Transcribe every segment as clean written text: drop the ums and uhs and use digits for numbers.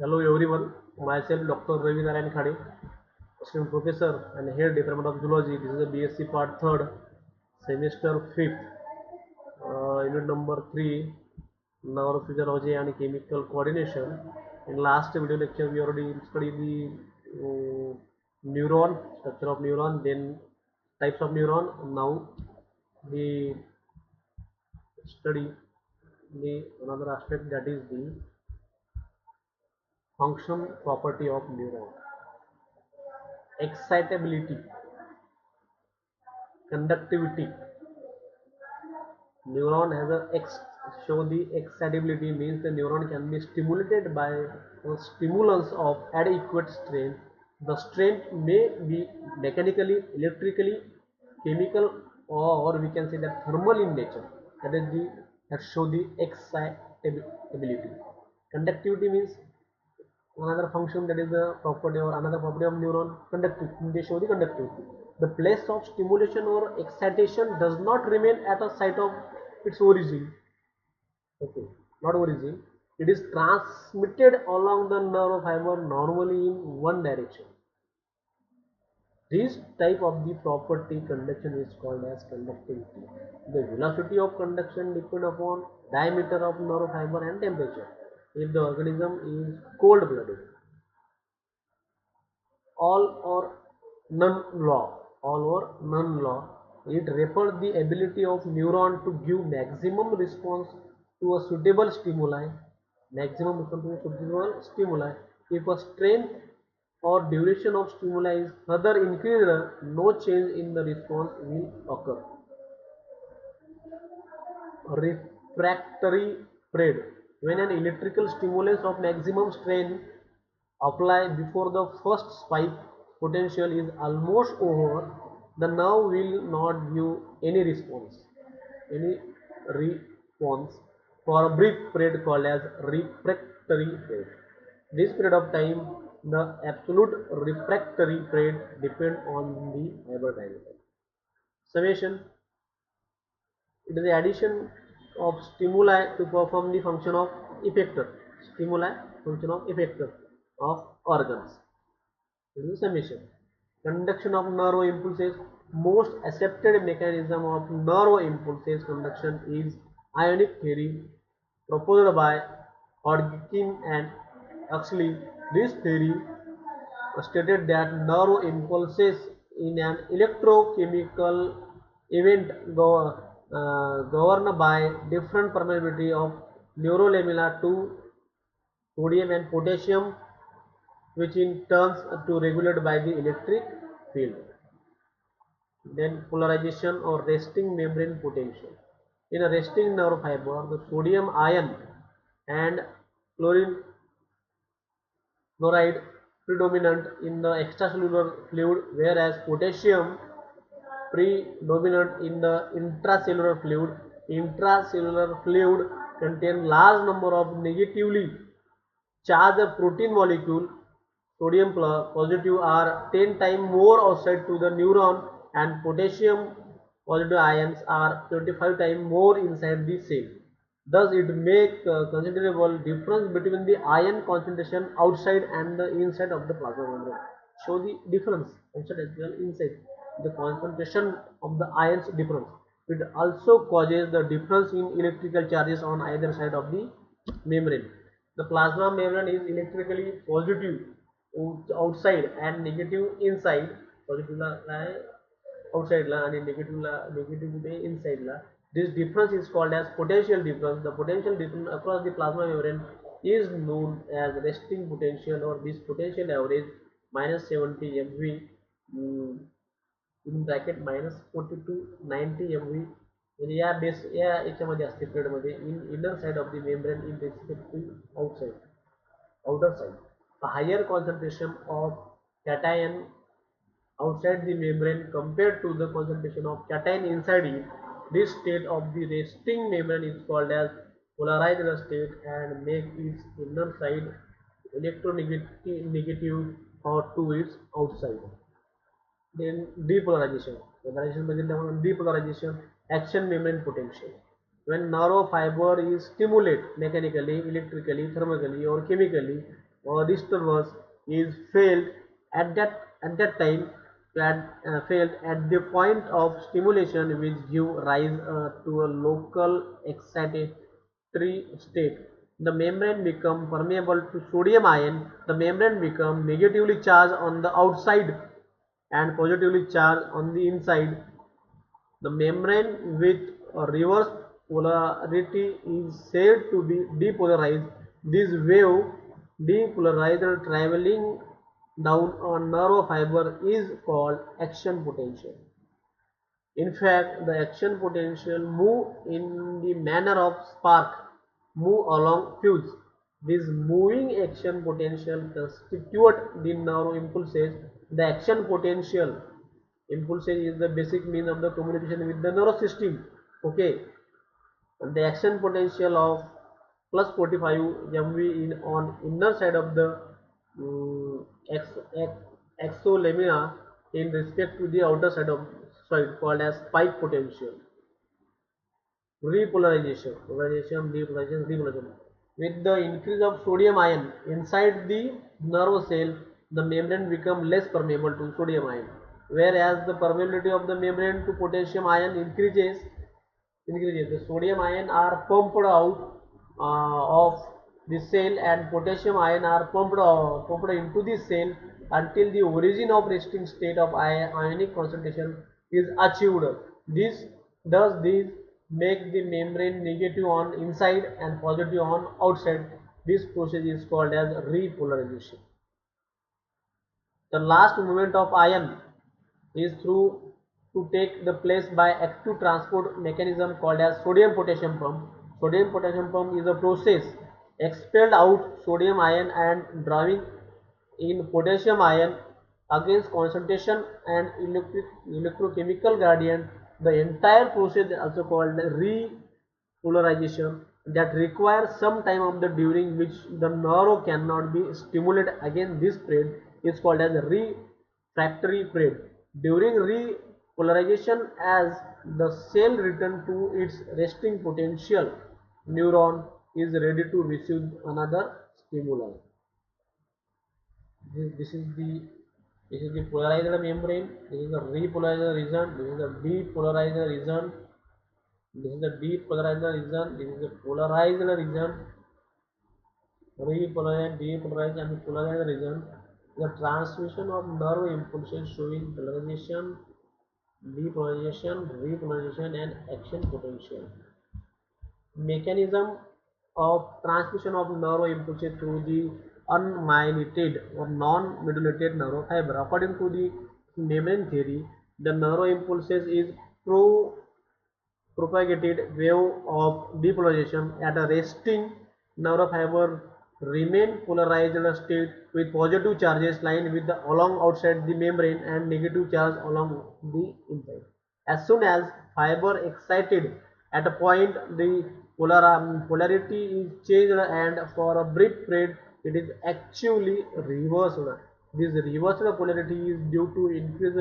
Hello everyone, myself Dr. Ravi Narayan Khade, Assistant Professor and Head Department of Zoology. This is a B.Sc Part 3rd, Semester 5th, Unit number 3, Neurophysiology and Chemical Coordination. In last video lecture, we already studied the neuron, structure of neuron, then types of neuron. Now we study the another aspect, that is the function property of neuron. Excitability, conductivity. Neuron has a show the excitability means the neuron can be stimulated by stimulants of adequate strength. The strength may be mechanically, electrically, chemical, or we can say that thermal in nature. That is the that show the excitability. Conductivity means another function, that is the property or another property of neuron. Conductivity, they show the conductivity. The place of stimulation or excitation does not remain at a site of its origin. Okay, not origin. It is transmitted along the nerve fiber normally in one direction. This type of the property conduction is called as conductivity. The velocity of conduction depends upon diameter of nerve fiber and temperature. If the organism is cold blooded, all or none law, all or none law, it refers the ability of neuron to give maximum response to a suitable stimuli. Maximum response to a suitable stimuli. If a strength or duration of stimuli is further increased, no change in the response will occur. Refractory period. When an electrical stimulus of maximum strength applied before the first spike potential is almost over, the nerve will not give any response. Any response for a brief period called as refractory period. This period of time, the absolute refractory period depends on the fiber diameter. Summation: it is the addition of stimuli to perform the function of effector. Stimuli, function of effector of organs. This is summation. Conduction of nerve impulses. Most accepted mechanism of nerve impulses conduction is ionic theory, proposed by Hodgkin and Huxley. This theory stated that nerve impulses in an electrochemical event governed by different permeability of neurolamella to sodium and potassium, which in turns to regulated by the electric field. Then polarization or resting membrane potential. In a resting nerve fiber, the sodium ion and chlorine chloride predominant in the extracellular fluid, whereas potassium predominant in the intracellular fluid. Intracellular fluid contain large number of negatively charged protein molecule. Sodium positive are 10 times more outside to the neuron, and potassium positive ions are 25 times more inside the cell. Thus, it makes a considerable difference between the ion concentration outside and the inside of the plasma membrane. Show the difference outside as well inside. The concentration of the ions difference. It also causes the difference in electrical charges on either side of the membrane. The plasma membrane is electrically positive outside and negative inside. Positive outside la and negative inside la. This difference is called as potential difference. The potential difference across the plasma membrane is known as resting potential, or this potential average minus 70 MV, in bracket minus 40 to 90 MV, म्हणजे या base या याच्यामध्ये असते period मध्ये in inner side of the membrane in respect to outside outer side. A higher concentration of cation outside the membrane compared to the concentration of cation inside it. This state of the resting membrane is called as polarized state and make its inner side electronegative or to its outside. Then depolarization. Depolarization, action membrane potential. When nerve fiber is stimulated mechanically, electrically, thermically, or chemically, or disturbance is felt at that time felt at the point of stimulation which give rise to a local excitatory state. The membrane become permeable to sodium ion. The membrane become negatively charged on the outside and positively charged on the inside. The membrane with a reverse polarity is said to be depolarized. This wave depolarized traveling down a nerve fiber is called action potential. In fact, the action potential move in the manner of spark move along fuse. This moving action potential constitute the nerve impulses. The action potential impulses is the basic means of the communication with the nervous system. Okay, and the action potential of plus 45 MV in on inner side of the um, ex, ex, exolamina in respect to the outer side of soil called as spike potential. Repolarization, polarization, depolarization, repolarization. With the increase of sodium ion inside the nerve cell, the membrane becomes less permeable to sodium ion, whereas the permeability of the membrane to potassium ion increases. The sodium ion are pumped out of the cell and potassium ion are pumped into the cell until the origin of resting state of ionic concentration is achieved. This this make the membrane negative on inside and positive on outside. This process is called as repolarization. The last movement of ion is through to take the place by active transport mechanism called as sodium potassium pump. Sodium potassium pump is a process expelled out sodium ion and drawing in potassium ion against concentration and electrochemical gradient. The entire process is also called repolarization that requires some time of the during which the nerve cannot be stimulated against this period is called as refractory period. During repolarization, as the cell returns to its resting potential, neuron is ready to receive another stimuli. This is the polarized membrane. This is the repolarized region. This is the depolarized region. This is the depolarized region. This is the polarized region. Repolarized, depolarized, and polarized region. The transmission of nerve impulses showing polarization, depolarization, repolarization, and action potential. Mechanism of transmission of nerve impulses through the unmyelinated or non-modulated nerve fiber. According to the membrane theory, the nerve impulses is propagated wave of depolarization at a resting nerve fiber remain polarized state with positive charges lying with the along outside the membrane and negative charge along the inside. As soon as fiber excited at a point, the polarity is changed and for a brief period it is actually reversed. This reversed polarity is due to increased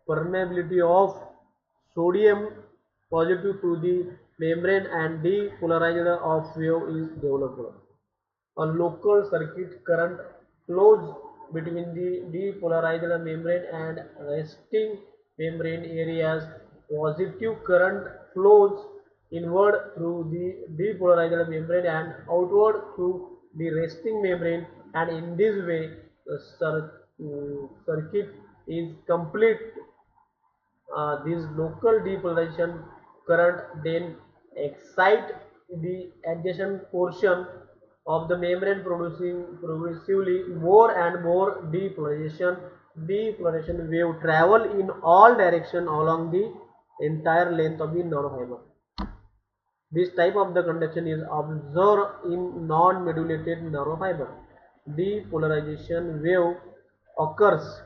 permeability of sodium positive to the membrane and depolarized of wave is developed. A local circuit current flows between the depolarized membrane and resting membrane areas. Positive current flows inward through the depolarized membrane and outward through the resting membrane, and in this way the circuit is complete. This local depolarization current then excite the adjacent portion of the membrane producing progressively more and more depolarization. Depolarization wave travel in all directions along the entire length of the nerve fiber. This type of the conduction is observed in non-modulated nerve fiber. Depolarization wave occurs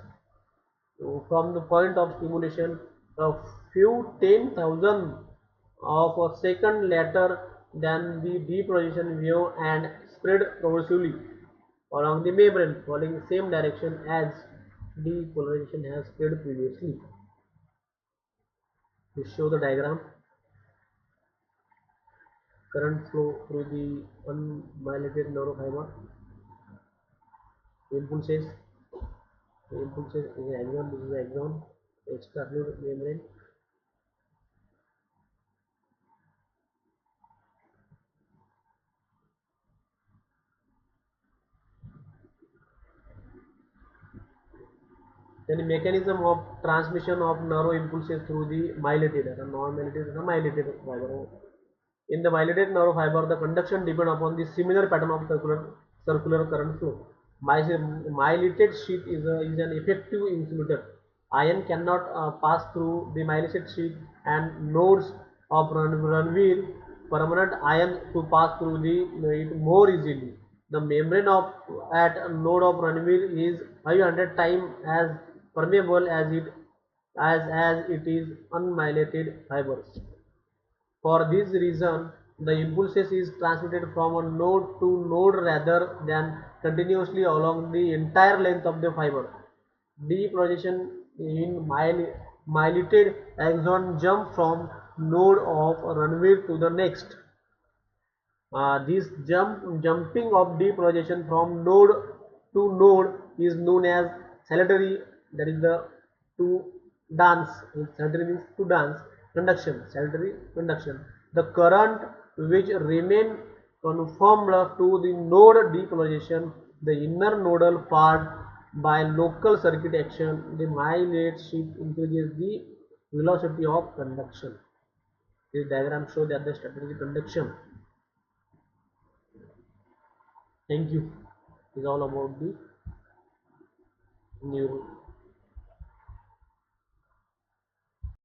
from the point of stimulation a few 10,000 of a second later than the depolarization wave and spread progressively along the membrane following the same direction as depolarization has spread previously. To show the diagram, current flow through the unmyelinated neurofiber. Impulses, impulses is axon, this is axon, external membrane. Then the mechanism of transmission of nerve impulses through the myelinated, non-myelinated is a myelinated fiber. In the myelinated nerve fiber, the conduction depends upon the similar pattern of circular current flow. Myelinated sheath is an effective insulator. Ion cannot pass through the myelinated sheath, and nodes of Ranvier permanent ion to pass through it more easily. The membrane of at a node of Ranvier is 500 times as permeable as it is unmyelinated fibers. For this reason, the impulses is transmitted from a node to node rather than continuously along the entire length of the fiber. Depolarization in myelinated axon jump from node of runway to the next. This jumping of depolarization from node to node is known as saltatory. That is the to dance. Saltatory means to dance. Conduction. Saltatory conduction. The current which remain conformed to the node depolarization, the inner nodal part by local circuit action, the myelinated sheath increases the velocity of conduction. This diagram shows that the strategic conduction. Thank you. Is all about the neural